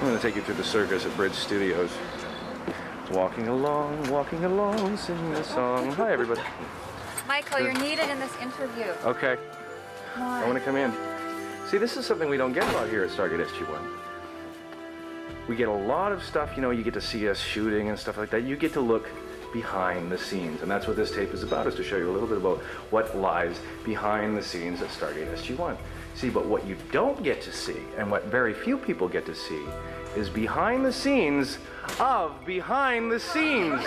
going to take you through the circus at Bridge Studios. Walking along, singing a song. Hi, everybody. Michael, you're needed in this interview. Okay. Come on. I want to come in. See, this is something we don't get a lot here at Stargate SG1. We get a lot of stuff, you know, you get to see us shooting and stuff like that. You get to look behind the scenes, and that's what this tape is about, is to show you a little bit about what lies behind the scenes at Stargate SG1. See, but what you don't get to see, and what very few people get to see, is behind the scenes of behind the scenes.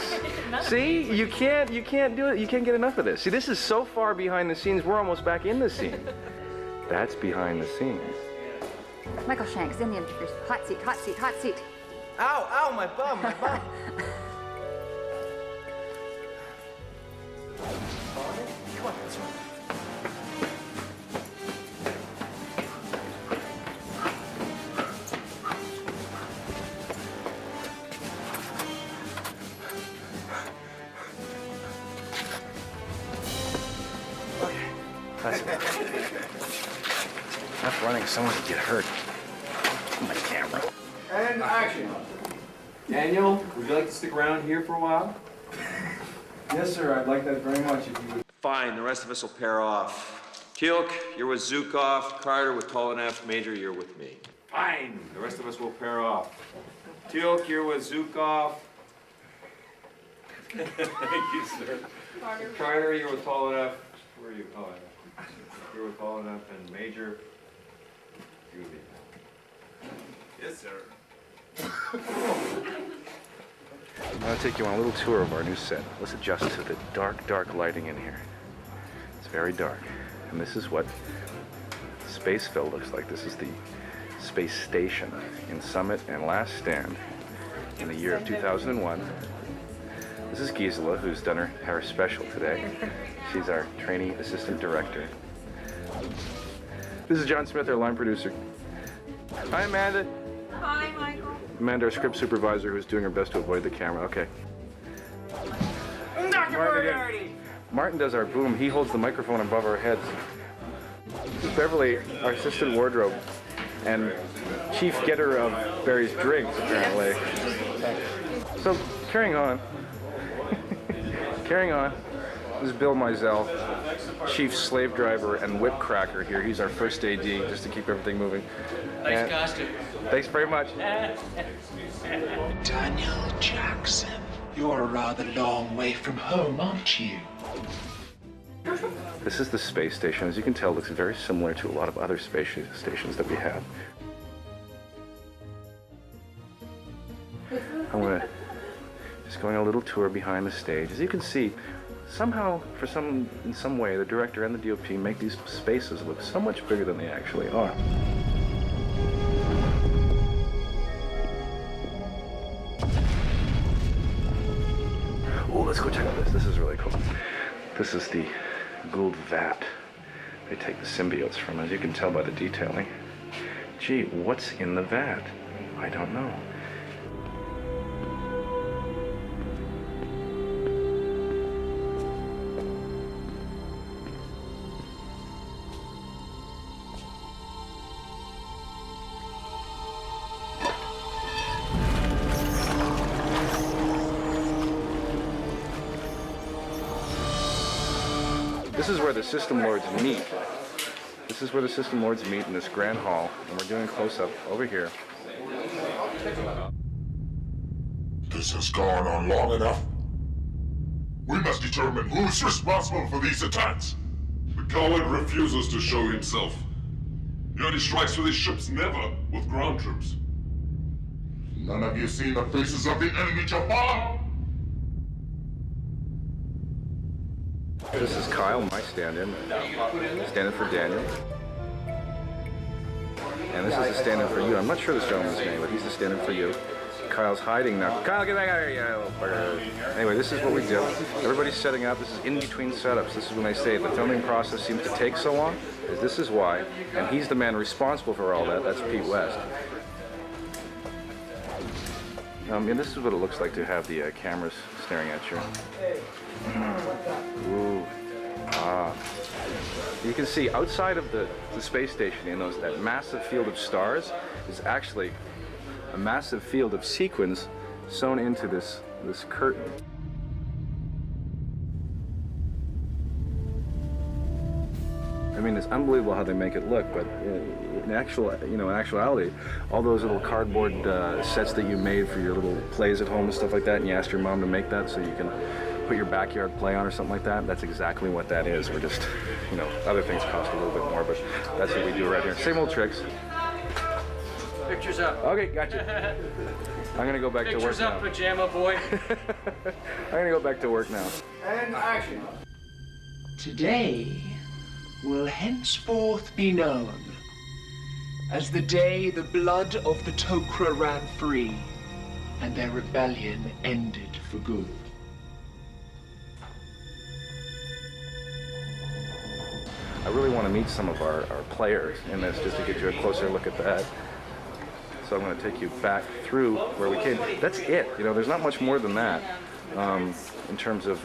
See, you can't do it. You can't get enough of this. See, this is so far behind the scenes, we're almost back in the scene. That's behind the scenes. Michael Shanks, in the interview. Hot seat, hot seat, hot seat. Ow, ow, my bum, my bum. Come on, this one. That's enough running, someone could get hurt. My camera. And action. Daniel, would you like to stick around here for a while? Yes, sir. I'd like that very much if you would. Fine, the rest of us will pair off. Teal'c, you're with Zukov. Carter with Tolonev. Major, you're with me. Fine, the rest of us will pair off. Teal'c, you're with Zukov. Thank you, sir. Carter, you're with Tolonev. Where are you? Oh, yeah. You're with Tolonev, and Major, you with me. Yes, sir. I'm going to take you on a little tour of our new set. Let's adjust to the dark, dark lighting in here. It's very dark. And this is what Spaceville looks like. This is the space station in Summit and Last Stand in the year of 2001. This is Gisela, who's done her special today. She's our trainee assistant director. This is John Smith, our line producer. Hi, Amanda. Hi, Michael. Amanda, our script supervisor, who's doing her best to avoid the camera. Okay. Martin does our boom. He holds the microphone above our heads. This is Beverly, our assistant wardrobe, and chief getter of Barry's drinks, apparently. So, carrying on. Carrying on. This is Bill Mizell, chief slave driver and whip cracker here. He's our first AD, just to keep everything moving. Nice costume. Thanks very much. Daniel Jackson, you're a rather long way from home, aren't you? This is the space station. As you can tell, it looks very similar to a lot of other space stations that we have. I'm just going a little tour behind the stage. As you can see, somehow, in some way, the director and the DOP make these spaces look so much bigger than they actually are. Oh, let's go check out this. This is really cool. This is the Gould vat they take the symbiotes from, as you can tell by the detailing. Gee, what's in the vat? I don't know. This is where the System Lords meet. This is where the System Lords meet in this grand hall, and we're doing a close-up over here. This has gone on long enough. We must determine who is responsible for these attacks. The coward refuses to show himself. He only strikes with his ships, never with ground troops. None of you seen the faces of the enemy, Jafar? This is Kyle, my stand-in for Daniel. And this is the stand-in for you. I'm not sure this gentleman's name, but he's the stand-in for you. Kyle's hiding now. Kyle, get back out of here, you little bugger. Anyway, this is what we do. Everybody's setting up. This is in between setups. This is when I say the filming process seems to take so long. This is why. And he's the man responsible for all that. That's Pete West. And this is what it looks like to have the cameras staring at you. Ooh. Ah. You can see outside of the space station in that massive field of stars is actually a massive field of sequins sewn into this curtain. I mean, it's unbelievable how they make it look, but in actuality, all those little cardboard sets that you made for your little plays at home and stuff like that, and you asked your mom to make that so you can put your backyard play on or something like that, that's exactly what that is. We're just, other things cost a little bit more, but that's what we do right here. Same old tricks. Pictures up. Okay, gotcha. I'm gonna go back to work Pictures now. up, pajama boy. I'm gonna go back to work now. And action. Today will henceforth be known as the day the blood of the Tok'ra ran free and their rebellion ended for good. I really want to meet some of our players in this just to get you a closer look at that. So I'm going to take you back through where we came. That's it. There's not much more than that in terms of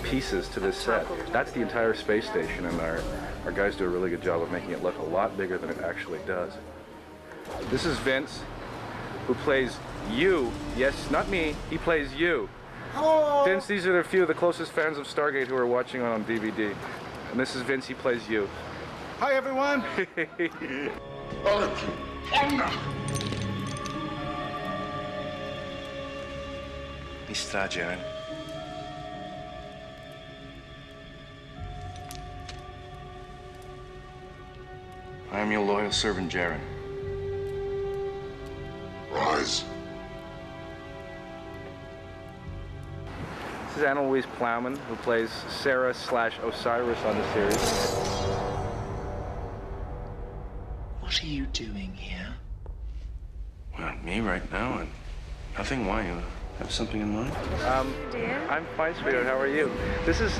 pieces to this set. That's the entire space station, and our guys do a really good job of making it look a lot bigger than it actually does. This is Vince, who plays you. Yes, not me. He plays you. Hello. Vince, these are a few of the closest fans of Stargate who are watching on DVD. And this is Vince, he plays you. Hi, everyone. Mr. Jaren. I am your loyal servant, Jaren. Rise. This is Annalise Plowman, who plays Sarah/Osiris on the series. What are you doing here? Well, me right now, and nothing. Why? You have something in mind? I'm fine, sweetheart. How are you? This is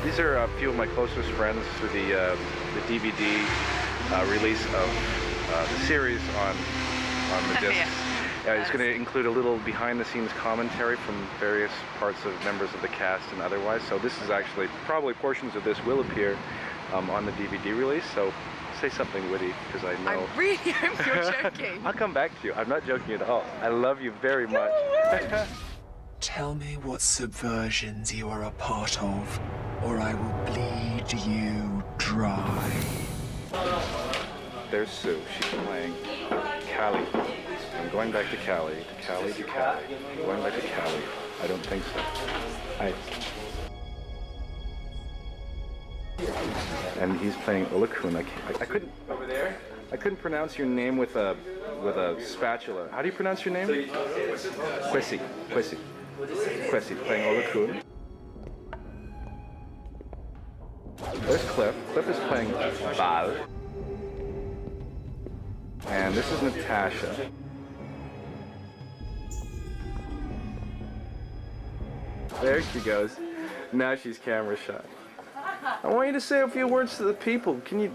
these are a few of my closest friends for the DVD release of the series on the disc. It's going to include a little behind-the-scenes commentary from various parts of members of the cast and otherwise. So this is actually, probably portions of this will appear on the DVD release. So say something witty, because I know. I really hope you're joking. I'll come back to you. I'm not joking at all. I love you very much. Tell me what subversions you are a part of, or I will bleed you dry. There's Sue. She's playing Callie. I'm going back to Callie, to Callie, to Callie. I'm going back to Callie. I don't think so. And he's playing Olakun. I couldn't. Over there. I couldn't pronounce your name with a spatula. How do you pronounce your name? Kwesi. Kwesi playing Olakun. There's Cliff. Cliff is playing Bal. And this is Natasha. There she goes. Now she's camera shy. I want you to say a few words to the people. Can you?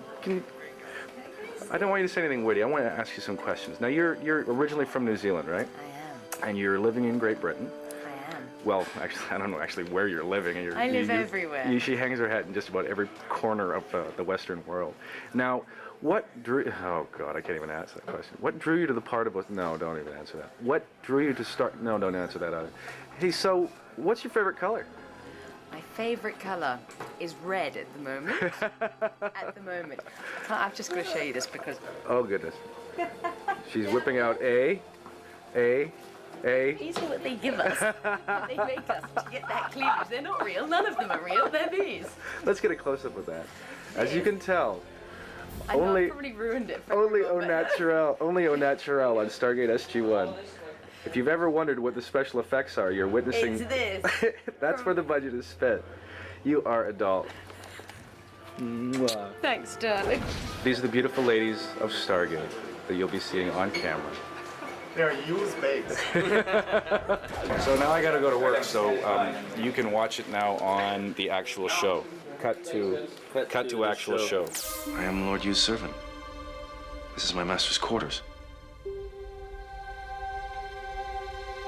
I don't want you to say anything witty. I want to ask you some questions. Now you're originally from New Zealand, right? I am. And you're living in Great Britain. I am. Well, actually, I don't know actually where you're living. I live everywhere. She hangs her hat in just about every corner of the Western world. Now, what drew? Oh God, I can't even answer that question. What drew you to the part of us? No, don't even answer that. What drew you to start? No, don't answer that either. Hey, so what's your favorite color? My favorite color is red at the moment. At the moment. I'm just going to show you this because... Oh, goodness. She's whipping out A. These are what they give us. What they make us to get that cleavage. They're not real. None of them are real. They're these. Let's get a close-up of that. As you can tell, I know I probably ruined it for only everyone, au naturel on Stargate SG1. If you've ever wondered what the special effects are, you're witnessing... It's this. That's where the budget is spent. You are a doll. Mwah. Thanks, darling. These are the beautiful ladies of Stargate that you'll be seeing on camera. They're used babes. So now I gotta go to work, so you can watch it now on the actual show. Cut to actual show. I am Lord Yu's servant. This is my master's quarters.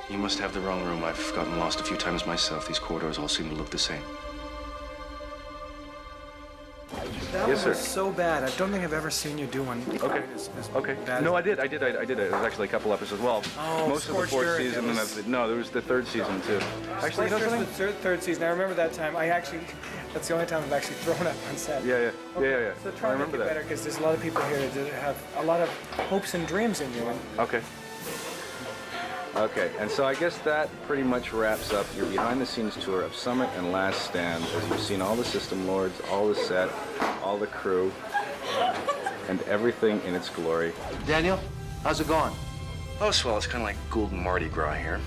You must have the wrong room. I've gotten lost a few times myself. These corridors all seem to look the same. That Yes, one sir. was so bad. I don't think I've ever seen you do one. Okay. As Okay. bad No, as I did. It was actually a couple episodes. Well, Oh, most of the Scorched fourth Earth, season, it and was- no, there was the third season too. Actually, you know First, something? there's the third season. I remember that time. That's the only time I've actually thrown up on set. Yeah. So I try and make remember it that. better because there's a lot of people here that have a lot of hopes and dreams in you. And Okay. Okay, and so I guess that pretty much wraps up your behind-the-scenes tour of Summit and Last Stand, as you've seen all the system lords, all the set, all the crew, and everything in its glory. Daniel, how's it going? Oh, swell. It's kind of like Gould and Mardi Gras here.